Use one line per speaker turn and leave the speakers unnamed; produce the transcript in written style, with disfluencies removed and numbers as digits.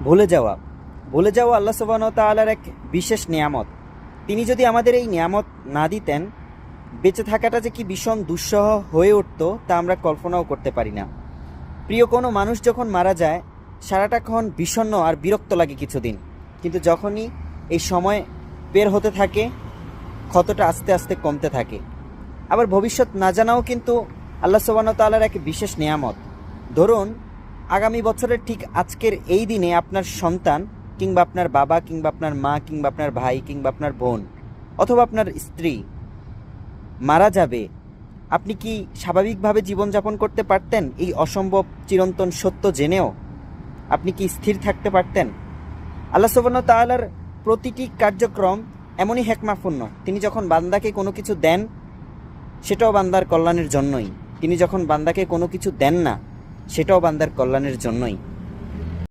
ভুলে যাওয়া আল্লাহ সুবহানাহু ওয়া তাআলার এক বিশেষ নিয়ামত। তিনি যদি আমাদের এই নিয়ামত না দিতেন, বেঁচে থাকাটা যে কি ভীষণ দুঃসহ হয়ে উঠত তা আমরা কল্পনাও করতে পারি না। প্রিয় কোনো মানুষ যখন মারা যায়, সারাটাক্ষণ বিষণ্ণ আর বিরক্ত লাগে কিছুদিন, কিন্তু যখনই এই সময় বের হতে থাকে, ক্ষতটা আস্তে আস্তে কমতে থাকে। আবার ভবিষ্যৎ না জানাও কিন্তু আল্লাহ সুবহানাহু ওয়া তাআলার এক বিশেষ নিয়ামত। ধরুন, আগামী বছরের ঠিক আজকের এই দিনে আপনার সন্তান কিংবা আপনার বাবা কিংবা আপনার মা কিংবা আপনার ভাই কিংবা আপনার বোন অথবা আপনার স্ত্রী মারা যাবে। আপনি কি স্বাভাবিকভাবে জীবনযাপন করতে পারতেন? এই অসম্ভব চিরন্তন সত্য জেনেও আপনি কি স্থির থাকতে পারতেন? আল্লাহ সুবহানাহু ওয়া তাআলার প্রতিটি কার্যক্রম এমনই হিকমাপূর্ণ। তিনি যখন বান্দাকে কোনো কিছু দেন, সেটাও বান্দার কল্যাণের জন্যই। তিনি যখন বান্দাকে কোনো কিছু দেন না, সেটাও বান্দার কল্যাণের জন্যই।